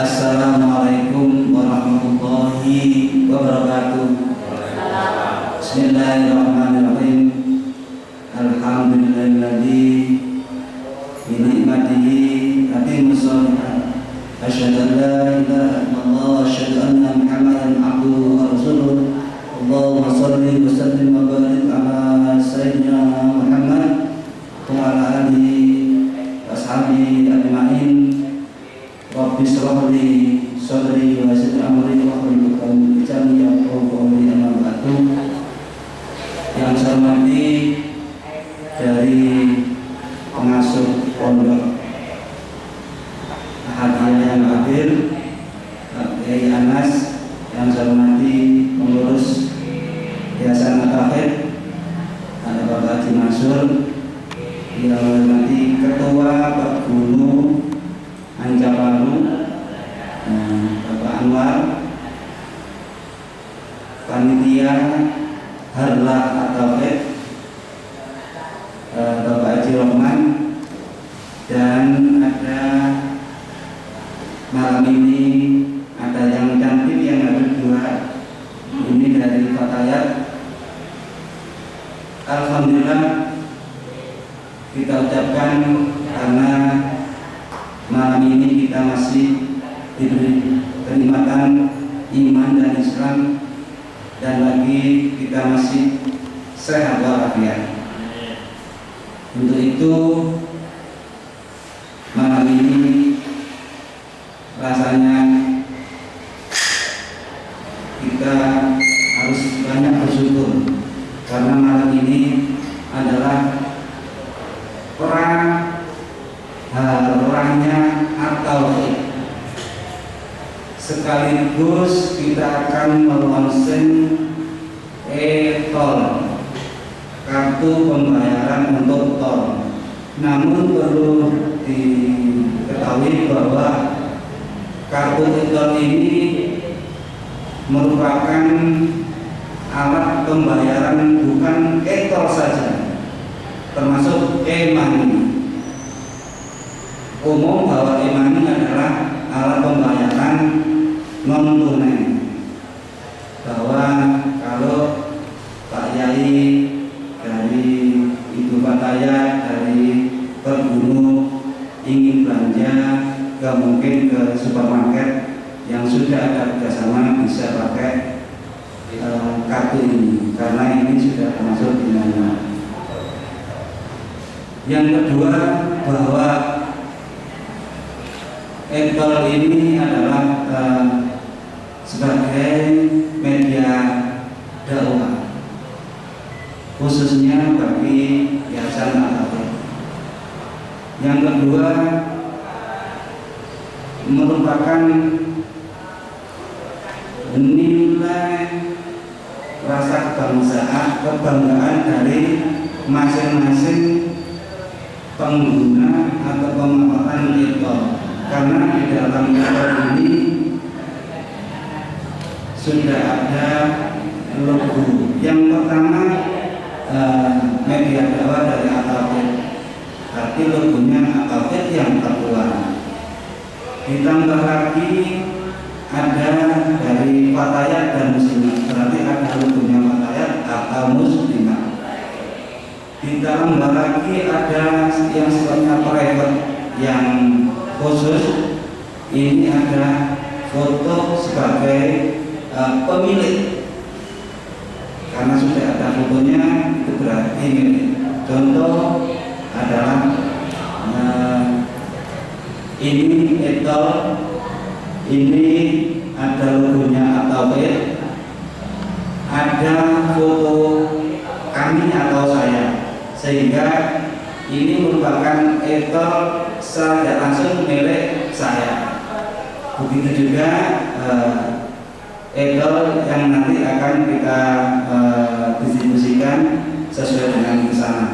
Assalamualaikum warahmatullahi wabarakatuh. Bismillahirrahmanirrahim. Alhamdulillahilladzi bi ni'matihi tatimmus shalihat. Asyhadu an la ilaha illallah wa asyhadu anna Muhammadan abduhu wa rasuluh. Allahumma shalli wa sallim wa barik ala sayyidina Muhammad wa ala alihi wa ashabihi ajmain. Rabbi shrah li sadri wa yassir amri wahlul 'uqdatam min lisani yafqahu qawli. Amma ba'du. Yang saya hormati dari pengasuh pondok Ahadiyah yang hadir, Pak Kiai Anas, yang saya hormati pengurus Yayasan At-Tauhid, ada Bapak Haji Mansur, yang saya hormati Ketua Pak Guru Ancaparu, Bapak Anwar, panitia Harlah At-Tauhid, Bapak Haji Rahman, dan ada malam ini ada yang cantik yang ada dua, ini dari Fatayat. Alhamdulillah kita ucapkan karena malam ini kita masih diberi kenikmatan iman dan Islam, dan lagi kita masih sehat walafiat. Untuk itu malam ini rasanya kita harus banyak bersyukur karena malam ini adalah orangnya At-Tauhid. Sekaligus kita akan melonseng e-tol, kartu pembayaran untuk tol. Namun perlu diketahui bahwa kartu e-tol ini merupakan alat pembayaran bukan e-tol saja, termasuk e-money. Umum bahwa e-money adalah alat pembayaran non tunai. Bahwa kalau Pak Yai dari Ibu Fatayat, dari Pergunu ingin belanja, gak mungkin ke supermarket yang sudah ada kerjasama, bisa pakai kartu ini karena ini sudah termasuk dinanya. Yang kedua, bahwa e-tol ini adalah sebagai media dakwah, khususnya bagi Yayasan At-Tauhid. Yang kedua, merupakan nilai rasa kebanggaan dari masing-masing pengguna atau pemanfaatan e-tol. Karena di dalam e-tol ini sudah ada logo. Yang pertama media dakwah dari At-Tauhid, tapi logonya At-Tauhid yang terluar. Ditambah lagi ada dari Fatayat dan Muslimah, berarti ada logonya Fatayat atau Muslimah. Ditambah lagi ada yang sifatnya private yang khusus, ini ada foto sebagai pemilik, karena sudah ada fotonya, itu berarti milik. Contoh adalah ini e-tol, ini ada logonya At-Tauhid, ada foto kami atau saya, sehingga ini merupakan e-tol secara langsung milik saya. Begitu juga e-tol yang nanti akan kita distribusikan sesuai dengan pesanan.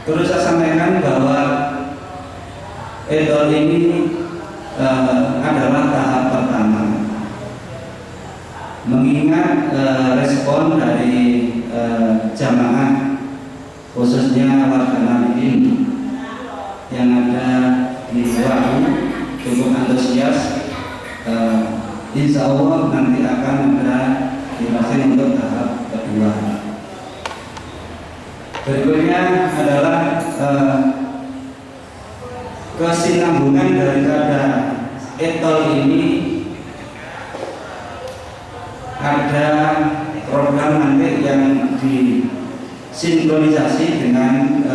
Terus saya sampaikan bahwa e-tol ini adalah tahap pertama, mengingat respon dari jamaah khususnya warga Nahdien yang ada di Waru cukup antusias, insya Allah nanti akan ada divaksin untuk tahap kedua. Berikutnya adalah kesinambungan daripada etol ini. Ada program nanti yang disinkronisasi dengan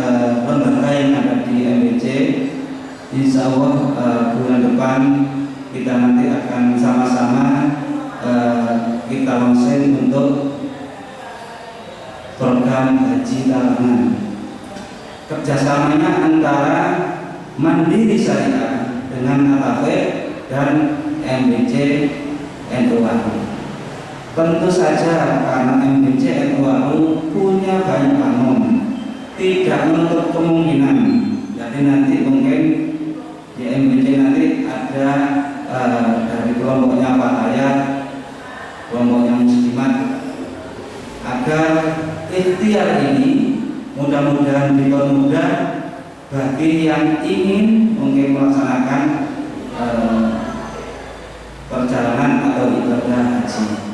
lembaga yang ada di MBC. Insya Allah bulan depan kita nanti akan sama-sama kita launching untuk program haji tahunan. Kerjasamanya antara Mandiri Syariah dengan Atafik dan MBC NU. Tentu saja karena MBC NU punya banyak bangun, tidak menutup kemungkinan. Jadi nanti mungkin di MBC nanti ada dari kelompoknya Pak Hayat, kelompoknya Muslimat, agar ikhtiar ini mudah-mudahan dipermudah bagi yang ingin mungkin melaksanakan perjalanan atau ibadah haji.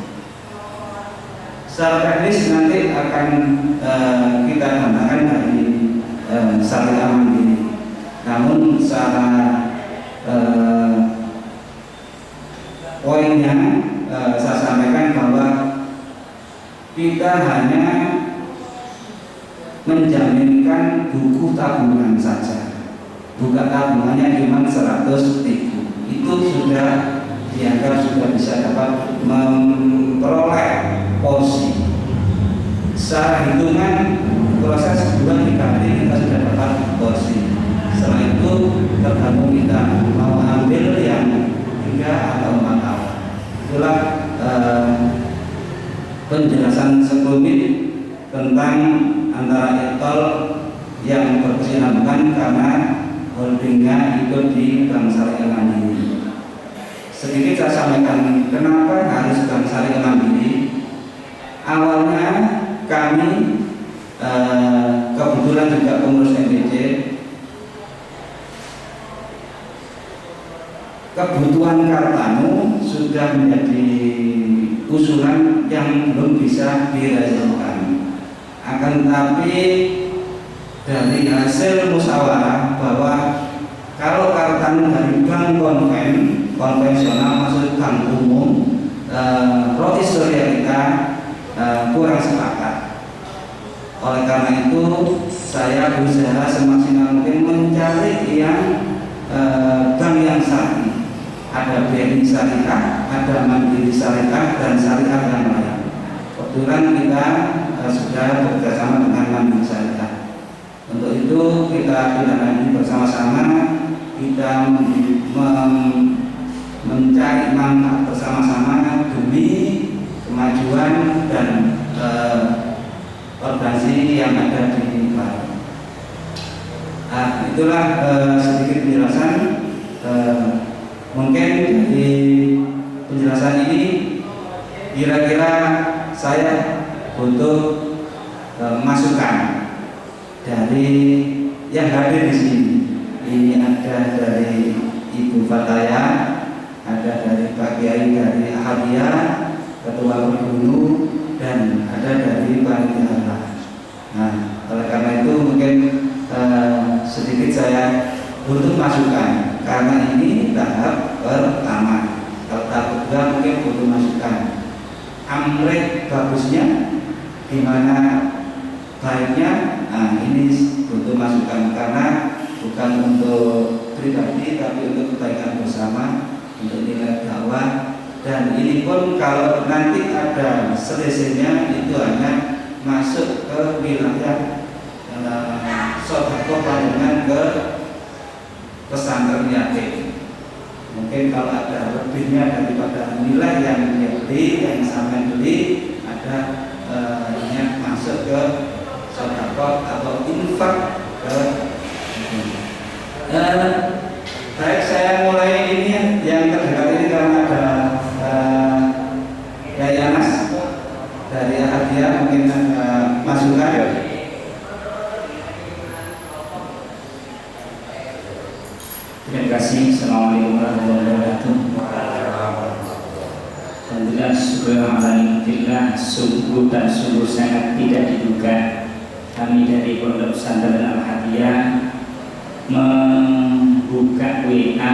Secara teknis nanti akan kita tambahkan dari syariah mandiri. Namun secara poinnya saya sampaikan bahwa kita hanya menjaminkan buku tabungan saja. Buka tabungannya cuma 100.000. Itu sudah dianggap sudah bisa dapat memperoleh porsi. Secara hitungan proses 2-3 hari kita sudah dapat porsi. Setelah itu tergantung kita mau ambil yang 3 atau 4 tahun. Itulah penjelasan sekelumit tentang antara etol yang berkesinambungan karena holdingnya ikut di Bank Syariah Mandiri. Sedikit saya sampaikan kenapa harus Bank Syariah Mandiri. Awalnya kami kebetulan juga pengurus MBC, kebutuhan Kartanu sudah menjadi usulan yang belum bisa direalisasikan. Akan tetapi dari hasil musyawarah bahwa kalau Kartanu dari bank konvensional masuk bank umum, roti surya kita kurang sepakat. Oleh karena itu saya berusaha semaksimal mungkin mencari yang bank yang syar'i. Ada BNI Syariah, ada Mandiri Syariah, dan Syariah yang lain. Kebetulan kita sudah bekerjasama dengan Mandiri Syariah. Untuk itu kita tindak bersama-sama, kita mencari manfaat bersama-sama demi kemajuan dan organisasi yang ada di Bali. Itulah sedikit penjelasan. Mungkin di penjelasan ini kira-kira saya butuh masukan dari yang hadir di sini. Ini ada dari Ibu Fataya, ada dari Pak Kiai dari Ahadiyah, Ketua Berbunu, dan ada dari Panitia. Nah, oleh karena itu mungkin sedikit saya butuh masukan karena ini tahap pertama. Kalau tahap kedua mungkin butuh masukan. Amrek bagusnya, gimana baiknya. Nah, ini butuh masukan karena bukan untuk pribadi tapi untuk kebaikan bersama, untuk nilai dakwah. Dan ini pun kalau nanti ada selisihnya itu hanya masuk ke wilayah sedekah panjenengan ke pesantren yatim. Mungkin kalau ada lebihnya daripada nilai yang dia beli, yang sampai beli, ada yang masuk ke sedekah atau infak ke. Baik, saya mulai ini yang terdekat ini karena ada Yai Anas dari Ahadiyah mungkin masukan. Terima kasih. Assalamualaikum warahmatullahi wabarakatuh. Alhamdulillah, alhamdulillah, sungguh dan sungguh sangat tidak diduga kami dari Pondok Pesantren Al-Hadiyah membuka WA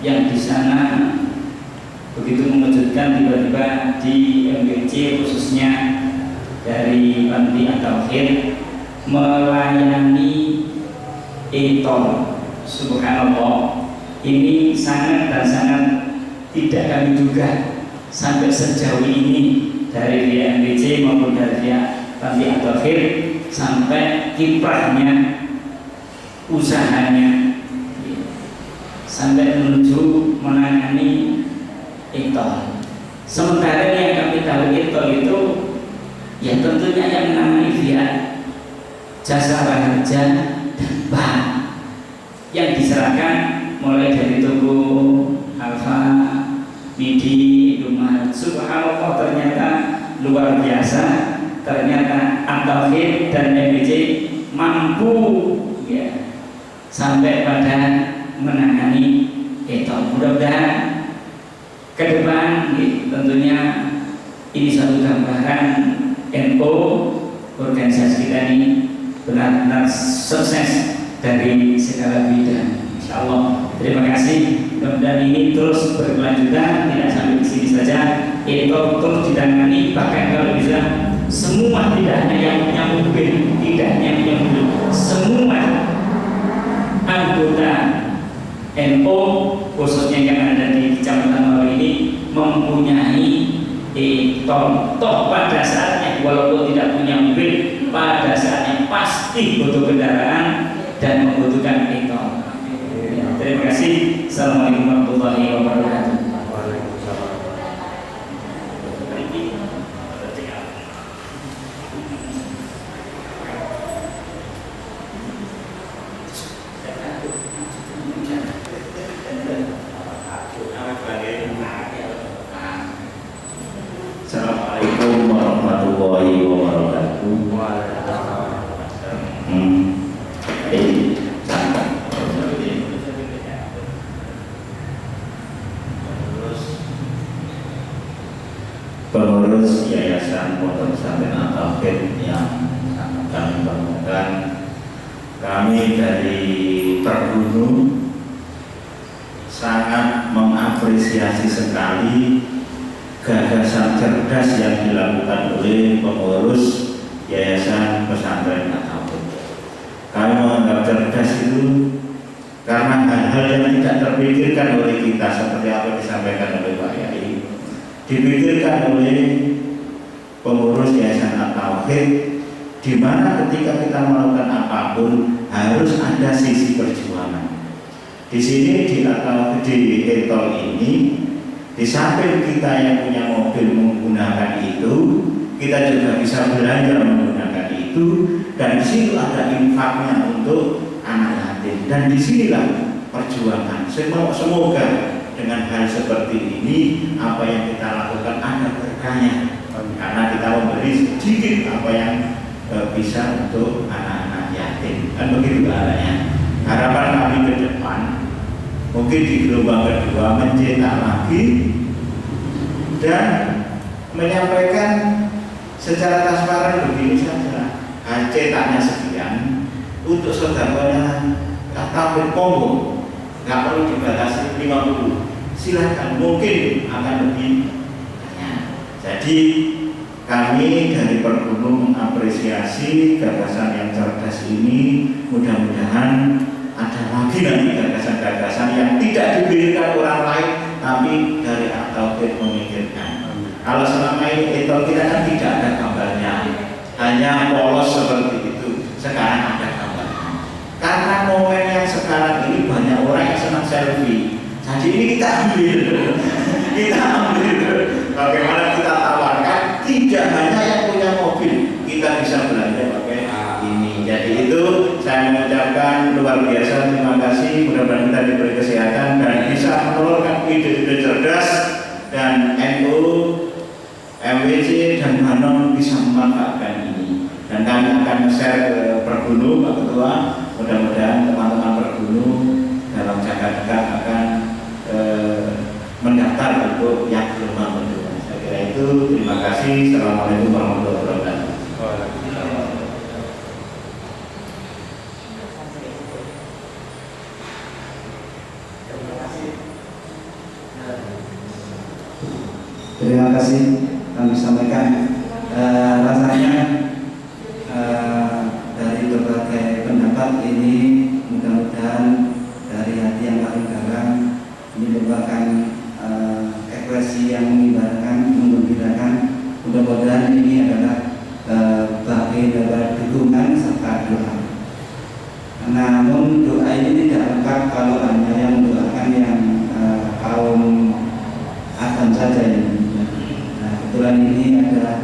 yang di sana begitu mengejutkan, tiba-tiba di MBC khususnya dari Panti At-Tauhid melayani e-tol. Subhanallah, ini sangat dan sangat tidak kami duga sampai sejauh ini dari pihak MBC maupun dari pihak Panti At-Tauhid sampai kiprahnya, usahanya sampai menuju menangani e-tol. Sementara yang kami tahu e-tol itu ya tentunya yang menangani pihak Jasa Raharja dan Bank yang diserahkan mulai dari toko Alfa, Midi, Indomaret. Subhanallah, ternyata luar biasa. Ternyata At-Tauhid dan MBC mampu ya sampai pada menangani e-tol. Mudah-mudahan ke depan tentunya ini satu gambaran NU organisasi kita ini benar-benar sukses dari segala bidang. Insyaallah. Terima kasih. Mudah-mudahan ini terus berkelanjutan, tidak sampai di sini saja. Itu terus ditangani, bahkan kalau bisa semua, tidak hanya yang punya mobil, tidak hanya yang punya mobil, semua anggota NU khususnya yang ada di Kecamatan Malang ini mempunyai e-tol. Toh pada saatnya walaupun tidak punya mobil, pada saatnya pasti butuh kendaraan dan membutuhkan e-tol. Terima kasih. Assalamualaikum warahmatullahi wabarakatuh. Assalamualaikum warahmatullahi wabarakatuh. Pengurus Yayasan Pondok Pesantren Al-Tauhid yang sangat kami banggakan, kami dari Pergunung sangat mengapresiasi sekali gagasan cerdas yang dilakukan oleh pengurus Yayasan Pesantren Al-Tauhid. Kami menganggap cerdas itu karena hal-hal yang tidak terpikirkan oleh kita, seperti apa yang disampaikan oleh Pak Yai, dipikirkan oleh pengurus Yayasan At-Tauhid, di mana ketika kita melakukan apapun harus ada sisi perjuangan. Di sini di e-tol ini, di samping kita yang punya mobil menggunakan itu, kita juga bisa belanja menggunakan itu, dan di situ ada infaknya untuk anak yatim. Dan disinilah perjuangan. Semoga dengan hal seperti ini, apa yang kita lakukan ada berkahnya, karena kita memberi sedikit apa yang bisa untuk anak-anak yatim. Dan begitu adanya. Harapan kami ke depan, mungkin di gelombang kedua mencetak lagi dan menyampaikan secara transparan begini saja. Cetaknya sekian untuk saudaranya At-Tauhid Kongo, nggak perlu dibatasi 50. Silahkan, mungkin akan lebih banyak. Jadi kami dari Pergunung mengapresiasi gagasan yang cerdas ini. Mudah-mudahan ada lagi nanti gagasan-gagasan yang tidak dipikirkan orang lain, tapi dari At-Tauhid memikirkan. Kalau selama ini itu kita kan tidak ada gambarnya, hanya polos seperti itu. Sekarang ada gambarnya. Karena momen yang sekarang ini banyak orang yang senang selfie. Jadi ini kita ambil, bagaimana kita tawarkan, tidak hanya yang punya mobil, kita bisa belanja pakai ini. Jadi itu saya mengucapkan luar biasa terima kasih. Mudah-mudahan kita diberi kesehatan dan bisa menelurkan ide-ide cerdas, dan NU, MWC dan Hanon bisa memanfaatkan ini. Dan kami akan share ke Pergunung, Pak Ketua. Mudah-mudahan teman-teman Pergunung dalam kasih. Assalamualaikum warahmatullahi wabarakatuh. Terima kasih kami sampaikan. Rasanya dari berbagai pendapat ini mudah-mudahan dari hati yang paling dalam ini merupakan ekspresi yang mengibarkan, menggembirakan. Mudah-mudahan ini adalah bagian dari dukungan serta doa. Namun doa ini tidak lengkap kalau hanya yang mendoakan yang kaum Adam saja ini. Nah, kebetulan ini ada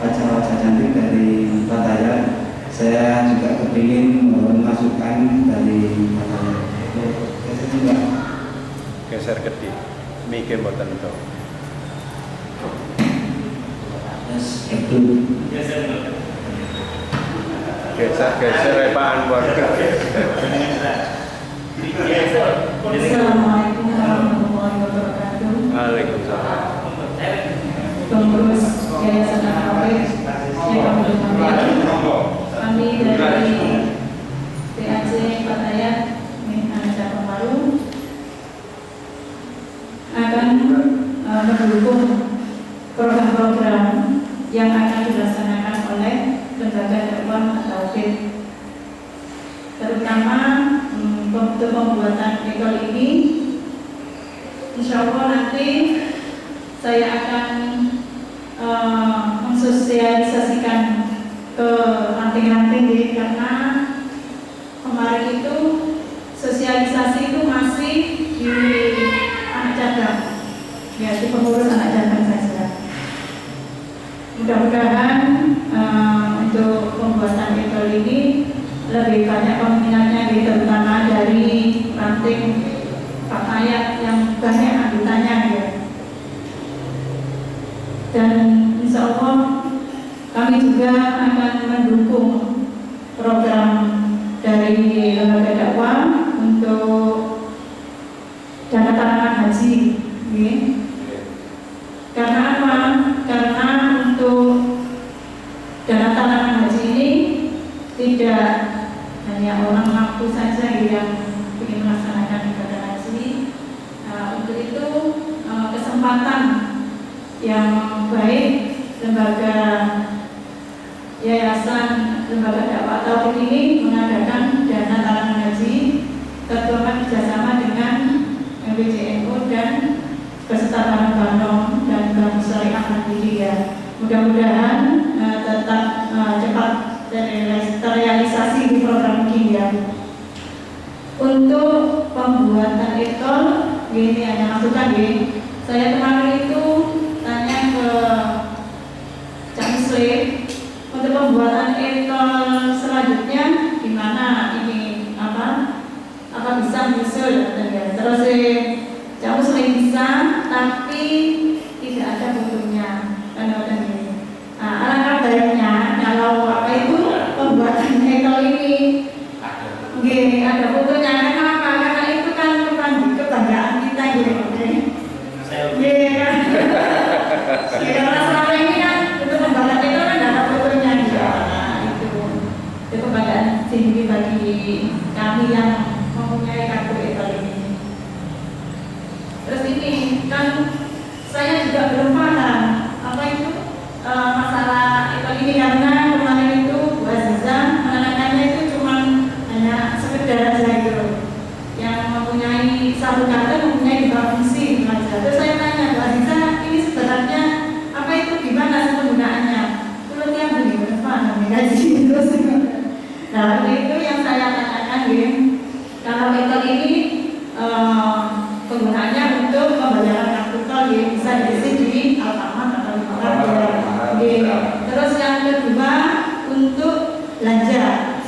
wajah-wajah cantik dari Bataya. Saya juga kepingin mohon masukan dari Bataya. Geser kedip, mikir mboten to. Geser Pak Anwar. Assalamualaikum warahmatullahi wabarakatuh. Waalaikumsalam. Pengurus Yayasan Al-Hafidh yang kami hormati, kami dari PAJ Bataya Anak Pemalu akan mendukung program-program yang akan dilaksanakan oleh lembaga dakwah Al-Hafidh, terutama untuk pembuatan ekol ini. Insya Allah nanti saya akan mensosialisasikan ke ranting-ranting, karena kemarin itu sosialisasi itu masih di anak cabang, ya di pengurus anak cabang saja. Mudah-mudahan untuk pembuatan ekol ini lebih banyak peminatnya, terutama dari ranting Bataya yang banyak anggotanya ya. Dan insya Allah kami juga akan mendukung program dari lembaga dakwah untuk dana talangan haji ya. Karena apa? Karena untuk dana talangan haji ini tidak hanya orang mampu saja yang ingin melaksanakan ibadah haji. Untuk itu kesempatan yang baik lembaga yayasan lembaga dakwah Tauhid ini mengadakan dana talangan haji terutama kerjasama dengan MBJNU dan beserta Bandung dan Bank Syariah Mandiri. Mudah-mudahan tetap cepat terrealisasi di program ini ya. Untuk pembuatan ekol ini hanya masukan ya. Saya kemarin itu tanya ke Cak Muslim untuk pembuatan ekol selanjutnya gimana ini apa bisa menyusul ya. Terus Cak Muslim bisa tapi tidak ada fotonya kan ini. Alangkah baiknya kalau apa itu pembuatan ekol ini gini ada fotonya. Kenapa? Karena itu kan kebanggaan kita gitu. Iya kan? Ya karena selama ini kan untuk pembuatan ekol kan ada fotonya ya. Itu kebanggaan tinggi bagi kami yang mempunyai kartu ekol ini. Terus ini kan saya juga belum paham apa itu masalah ekol ini, karena kemarin itu Bu Aziza menekankannya itu cuma hanya sekedar aja gitu, yang mempunyai satu kartu mempunyai dua fungsi saja. Terus saya tanya Bu Aziza, ini sebenarnya apa itu, gimana sih penggunaannya? Belum yang begini, paham gaji terus. Nah itu yang saya tanyakan ya. Kalau ekol ini penggunaannya untuk pembayaran kartu tol ya, bisa diisi di Alfamart atau di mana. Terus yang kedua untuk belanja.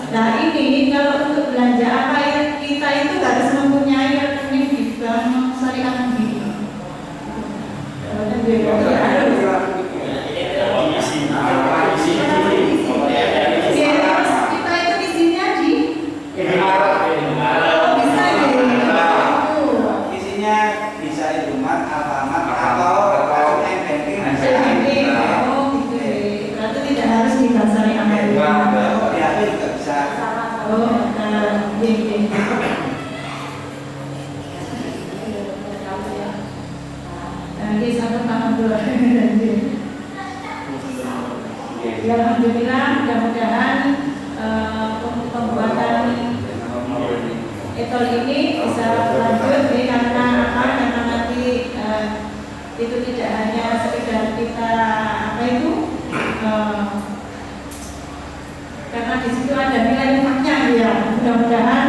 Nah ini kalau untuk belanja apa ya, kita itu harus mempunyai rekening di Bank Syariah Mandiri. Kita itu isinya di Isinya bisa Indomaret, Alfamart atau banking. alhamdulillah. Ya, alhamdulillah, mudah-mudahan pembuatan etol ini bisa lanjut karena apa? Karena nanti itu tidak hanya sekedar kita karena di situ ada nilai imannya ya. Mudah-mudahan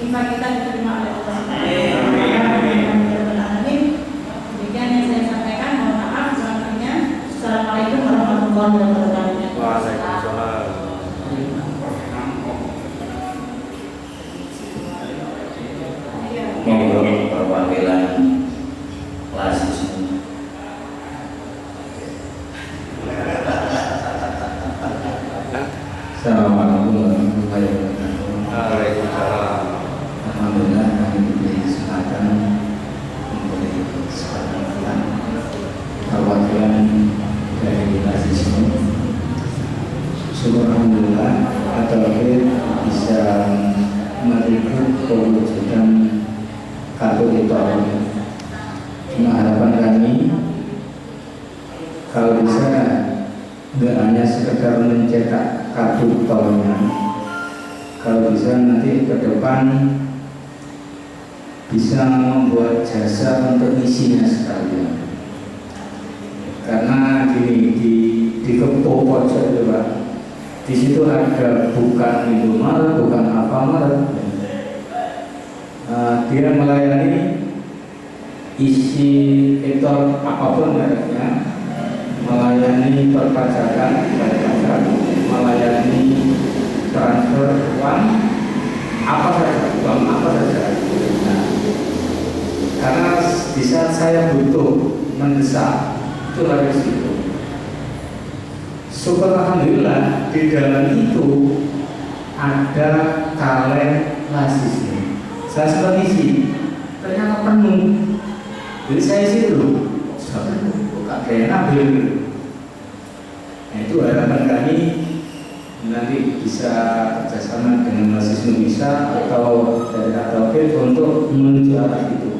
iman kita diterima oleh Allah. Demikian yang saya sampaikan. Mohon maaf selanjutnya. Assalamualaikum warahmatullahi wabarakatuh. Waalaikumsalam. Monggo perwakilan kelas semua. Assalamualaikum warahmatullahi wabarakatuh. Waalaikumsalam. Alhamdulillah kami diberi kesempatan memberi kesempatan perwakilan dari mahasiswa. Syukur alhamdulillah atau bisa melihat kewujudan kartu etol. Cuma harapan kami kalau bisa tidak hanya sekedar mencetak kartu tolnya, kalau bisa nanti ke depan bisa membuat jasa untuk isinya sekalian. Karena gini di Kepo pojok itu Pak, di situ ada bukan Indomaret, bukan Alfamart. Dia melayani isi etol apapun mereknya, melayani perpajakan, melayani transfer uang apa saja, uang apa saja. Nah, karena di saat saya butuh mendesak itu lari situ. Syukur alhamdulillah di dalam itu ada kaleng lasisnya. Saya sempat isi, ternyata penuh. Jadi saya isi dulu, buka kayak nabil. Nah itu harapan kami nanti bisa kerjasama dengan mahasiswa bisa atau dari Atauhid untuk menuju arah itu.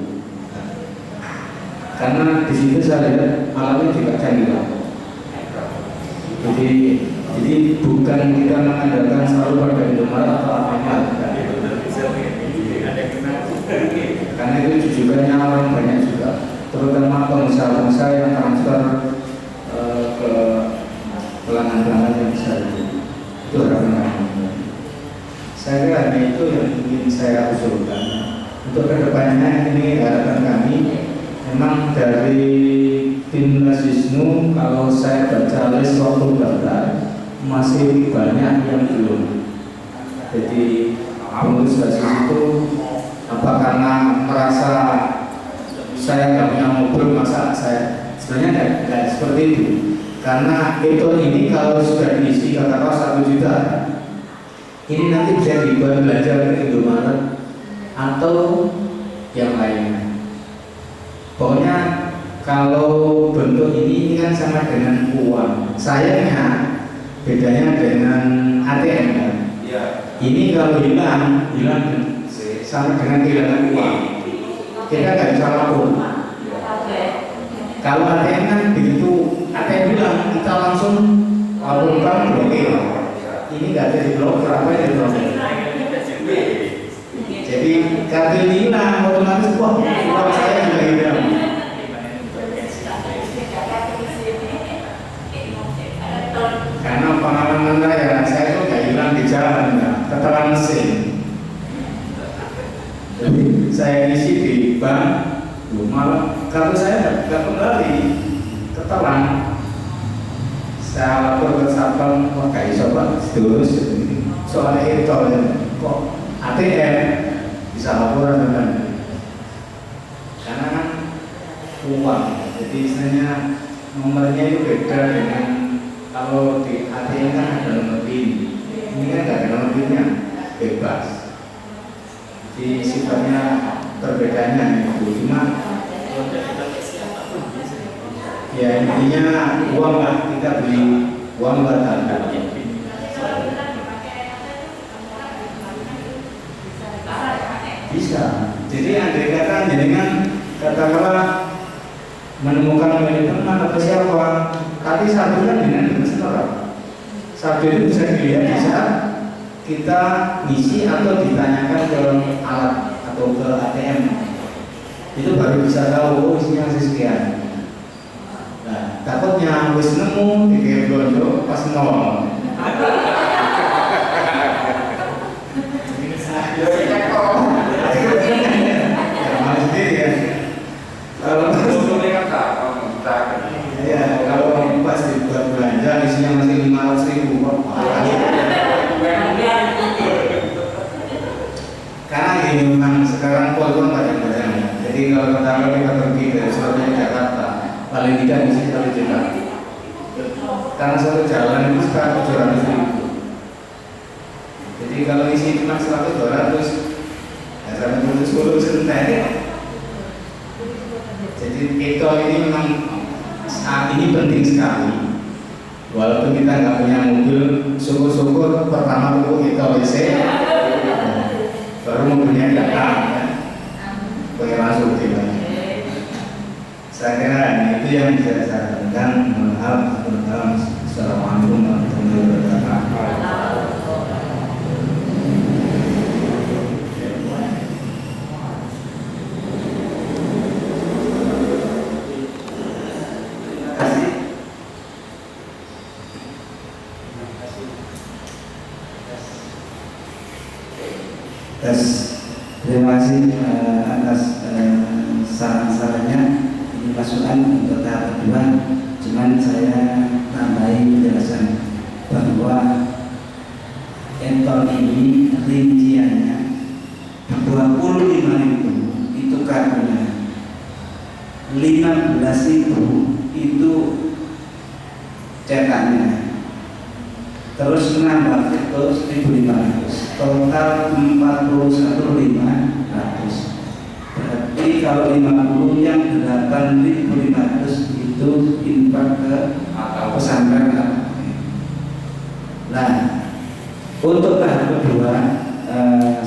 Karena di situ saya lihat alatnya juga canggih. Jadi bukan kita mengandalkan selalu pada Indomaret atau Alfamart. Karena itu juga orang banyak juga, terutama pengusaha-pengusaha yang transfer ke pelanggan-pelanggan yang besar itu harapan kami. Saya kira hanya itu yang ingin saya usulkan. Untuk kedepannya ini harapan kami, memang dari tim Lasisnu kalau saya baca list waktu daftar masih banyak yang belum. Jadi pengurus Lasis itu apa karena merasa saya nggak punya mobil, masa saya sebenarnya nggak seperti itu. Karena etol ini kalau sudah diisi katakanlah 1 juta, ini nanti bisa dibuat belajar ke Indomaret atau yang lainnya. Pokoknya kalau bentuk ini kan sama dengan uang. Sayangnya bedanya dengan ATM kan. Ya. Ini kalau hilang sama dengan kehilangan uang. Kita nggak bisa lapor. Kalau ATM kan begitu ATM bilang kita langsung laporkan blokir. Ini nggak ada di blokir, apa yang di blokir? Jadi kartu ini hilang otomatis uang saya juga hilang. Karena pengalaman saya itu nggak hilang di jalan, ketelan mesin. Jadi saya isi di bank, malah kartu saya nggak kembali, ketelan. Saya lapor ke satpam, kok nggak bisa Pak, terus soalnya itu kok ATM bisa laporan dengan, karena kan uang, jadi istilahnya nomornya itu beda dengan kalau di ATM kan ada nomor PIN, ini kan nggak ada nomor PIN-nya, bebas. Jadi sifatnya perbedaannya itu cuma ya intinya uang lah, kita beli uang buat harga. Bisa. Jadi andai kata jenengan katakanlah menemukan milik teman atau siapa. Tapi saldo kan dengan setoran. Saldo itu bisa dilihat di saat kita ngisi atau ditanyakan ke alat atau ke ATM. Itu baru bisa tahu isinya masih sekian. Nah, takutnya wis nemu di blonjo pas nol. Kalau pas dibuat belanja isinya masih 500.000 kok. Karena ini memang sekarang pol banyak-banyak. Jadi kalau kita pergi dari Surabaya ke Jakarta, paling tidak mesti 1 juta. Karena satu jalan itu sekarang 700.000. Jadi kalau isi cuma 100-200, ya sampai 10 sentai. Jadi itu ini memang saat ini penting sekali. Walaupun kita nggak punya mobil, syukur-syukur pertama itu kita WC, baru mobilnya datang, ya. Pakai masuk tiba. Saya kira itu yang bisa saya sampaikan. Mohon maaf tentang Assalamualaikum warahmatullahi wabarakatuh. Terima kasih atas saran-sarannya. Ini masukan untuk tahap kedua. Cuman saya tambahin penjelasan bahwa entol ini rinciannya 25.000 itu kartunya, 15.000 itu cetaknya, terus menambah itu 1.500, total 41.500. Berarti kalau 50 yang 8.500 itu infak ke pesantren. Nah, untuk tahap kedua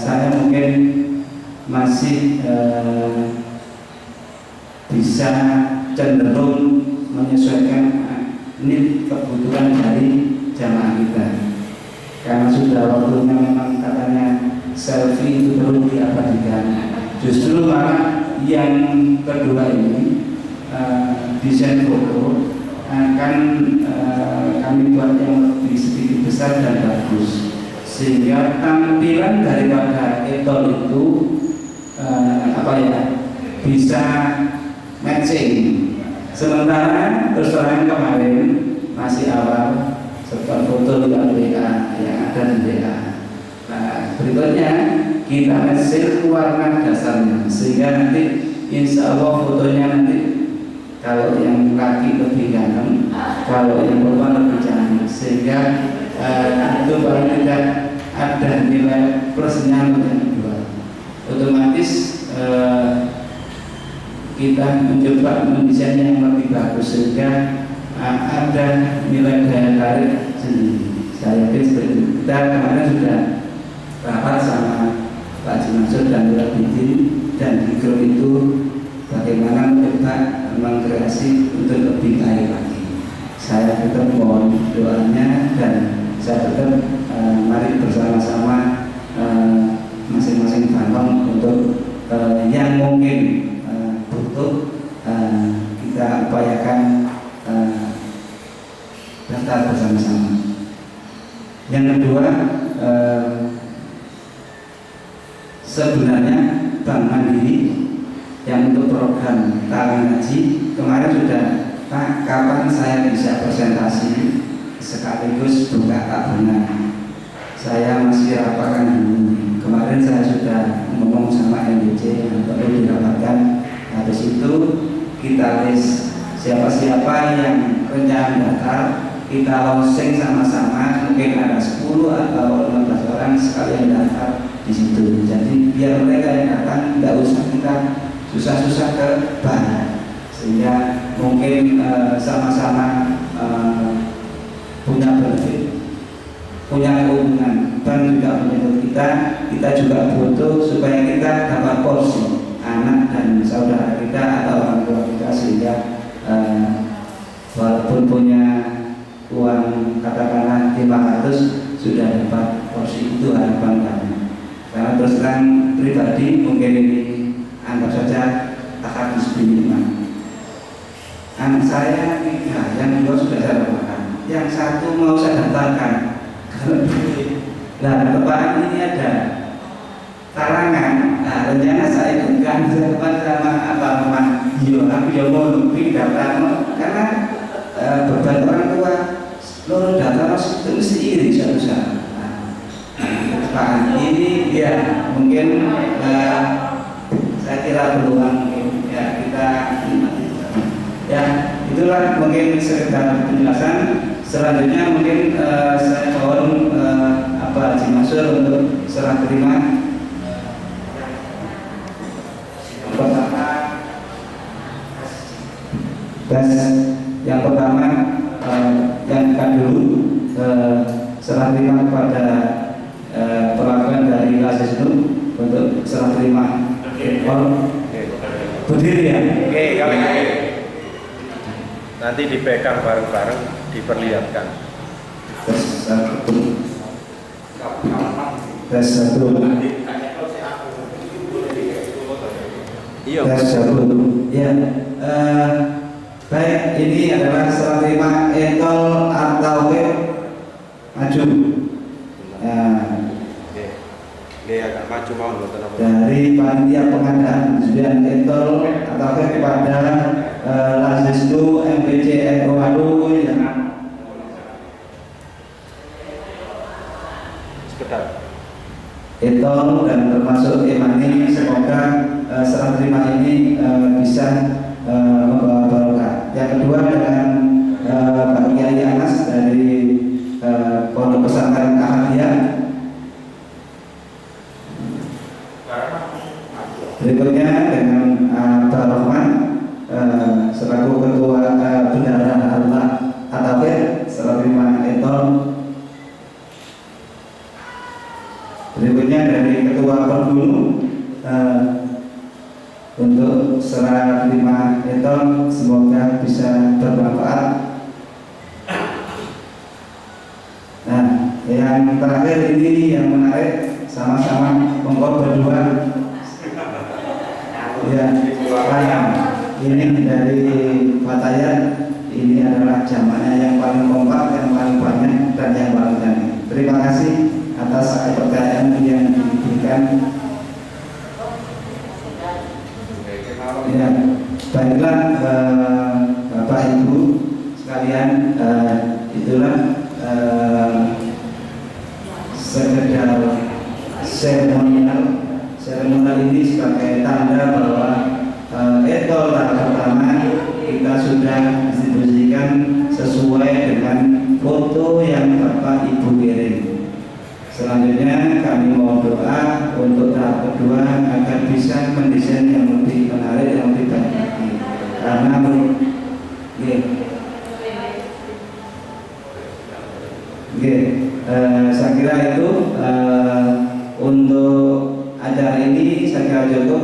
saya mungkin masih bisa cenderung menyesuaikan need kebutuhan dari jamaah kita. Karena sudah waktunya memang katanya selfie itu perlu diabadikan. Justru malah yang kedua ini desain foto akan kami buat yang lebih sedikit besar dan bagus, sehingga tampilan daripada etol itu bisa matching. Sementara terus terang kemarin masih awal setelah foto yang ada di WA. Nah, berikutnya kita hasil warna dasarnya, sehingga nanti insya Allah fotonya nanti kalau yang laki lebih ganteng, kalau yang perempuan lebih cantik, sehingga itu paling tidak ada nilai plusnya untuk yang kedua. Otomatis kita mencoba mendesain yang lebih bagus, sehingga ada nilai daya tarik sendiri. Saya yakin seperti itu. Kita kemarin sudah rapat sama Pak Jimansur dan Pak Bidin, dan di grup itu bagaimana kita mengkreasi untuk lebih baik lagi. Saya tetap mohon doanya, dan saya tetap mari bersama-sama masing-masing bangun untuk yang mungkin butuh kita upayakan daftar bersama-sama. Yang kedua, sebenarnya Bank Mandiri yang untuk program talang haji kemarin sudah, Pak, kapan saya bisa presentasi sekaligus buka tabungan? Saya masih rapatkan dulu. Kemarin saya sudah ngomong sama MDC yang perlu dirapatkan. Habis itu kita list siapa-siapa yang rencana daftar, kita launching sama-sama, mungkin ada 10 atau 15 orang sekalian daftar di situ. Jadi biar mereka yang datang tidak usah kita susah-susah ke bank, sehingga mungkin sama-sama punya benefit, punya keuntungan. Bank juga menyebut kita juga butuh supaya kita dapat porsi anak dan saudara kita atau orang tua kita, sehingga pribadi mungkin ini anggap saja akad bismillah. Anak saya 3, yang 2 sudah saya lakukan, yang 1 mau saya daftarkan. Nah, depan ini ada karangan. Nah, rencana saya ikutkan depan sama abang-abang. Yo, aku yo mau lebih daftar karena beban orang tua. Loro daftar itu mesti iri susah. Nah, ini ya mungkin saya kira peluang mungkin ya kita ya itulah mungkin sekedar penjelasan. Selanjutnya mungkin saya mohon Pak Haji Mansur untuk serah terima. Yang pertama yang akan dulu serah terima kepada perwakilan dari Lasisnu untuk serah terima. Berdiri ya. Oke, kali ini nanti dipegang bareng-bareng, diperlihatkan. Tes 1. Tes 1. Iya. Tes 1. Ya. Baik, ini adalah serah terima Etol At-Tauhid maju. Dia agak maju mau dari panitia pengadaan kemudian Etol At-Tauhid kepada Lasisnu MPC Walu yang Etol dan termasuk Imani, semoga serah terima ini bisa membawa barokah. Yang kedua dengan Pak Kiai Anas dari Pondok Pesantren Ahmadiyah. Berikutnya dengan Pak Rahman selaku Ketua Bendahara Allah At-Tauhid serah terima Etol. Berikutnya dari Ketua Pembulu untuk serah terima Etol, semoga bisa bermanfaat. Nah, yang terakhir ini yang menarik, sama-sama monggo berdua. Ya, sayang. Ini dari Fatayat. Ini adalah jamaahnya yang paling kompak, yang paling banyak dan yang paling berani. Terima kasih atas kepercayaan yang diberikan. Ya, baiklah Bapak Ibu sekalian, itulah sekedar seremonial ini sebagai tanda bahwa Etol tahap pertama kita sudah distribusikan sesuai dengan foto yang Bapak Ibu kirim. Selanjutnya kami mohon doa untuk tahap kedua agar bisa mendesain yang lebih menarik, yang lebih baik lagi. Karena saya kira itu untuk acara ini saya kira cukup,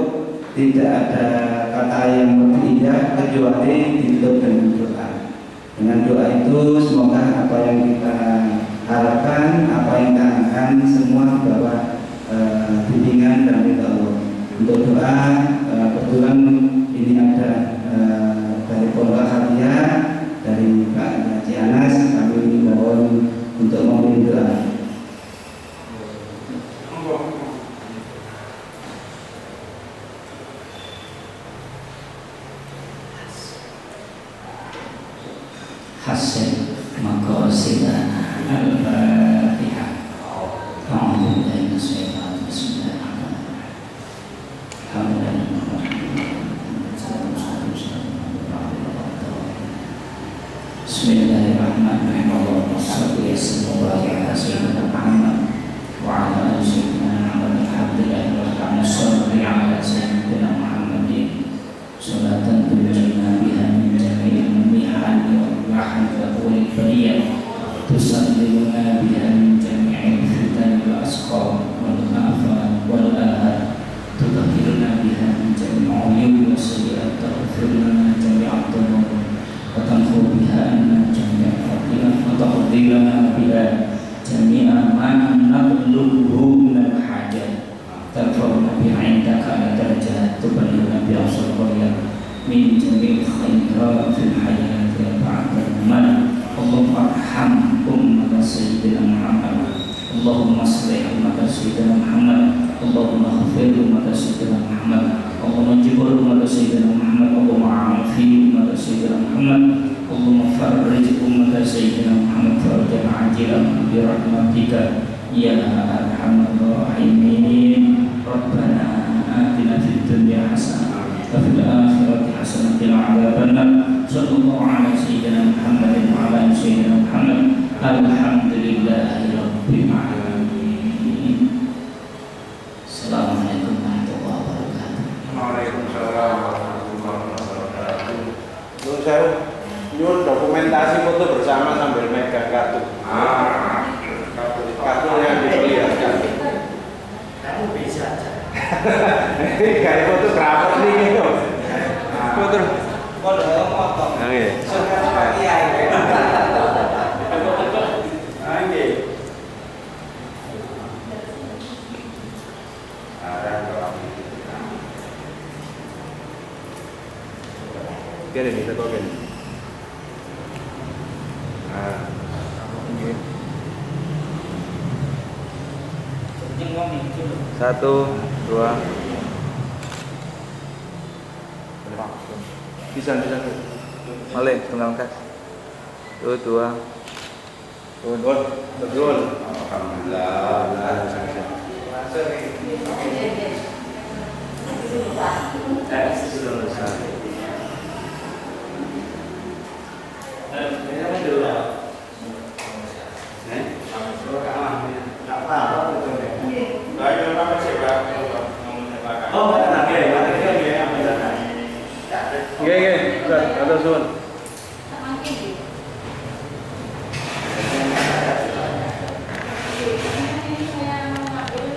tidak ada kata yang lebih indah kecuali ditutup dengan doa. Dengan doa itu semoga apa yang kita harapkan, apa yang kita akan semua bahwa bimbingan dan ridha Allah. Untuk doa kebetulan ini ada dari Pondok Ahmadiyah, dari Pak Haji Anas, kami mohon untuk memberi doa. Hasil maqasidana al-Fatihah. A'udzu billahi minasyaitonir rajim. Bismillahirrahmanirrahim. Allahumma shalli ala sayyidina Muhammad wa ala ali sayyidina Muhammad. Alhamdulillah shalli ala sayyidina Muhammadin salatan tunjina biha min jami'il mihani wal wal bariyah tusalliluna biha min jami'il fitan wal asqam wal afat wal ahad tutahhiruna biha min jami'il uyub wa sayyi'at taghfiruna jami'at dhunub wa tamhu biha anna jami'al fadilah wa taqdilana biha jami'a ma natlubhu min al hajat tarfa'una biha من جميع الخيرات في الحياة بعد الممات. اللهم ارحم أمة سيدنا محمد. اللهم اصلح أمة سيدنا محمد. اللهم اغفر أمة سيدنا محمد. اللهم جبر أمة سيدنا محمد. اللهم عافي أمة سيدنا محمد. اللهم فرج أمة سيدنا محمد فرجا عاجلا برحمتك يا أرحم الراحمين. ربنا آتنا في الدنيا حسنة وفي الآخرة حسنة وقنا عذاب النار. صلى الله على سيدنا محمد وعلى آل سيدنا محمد. الحمد لله رب العالمين. Assalamualaikum warahmatullahi wabarakatuh. Waalaikumsalam warahmatullahi wabarakatuh. Nun sewu, nyun dokumentasi foto bersama sambil megang kartu. Kartu yang diperlihatkan. Kamu bisa aja. Kayak fotografer nih gitu. Foto. Foto. Oke. Gini nih, kita gini. Satu, dua. Bisa. Malih, tunggal kas. Dua. Betul. Alhamdulillah. Oke, atas sun.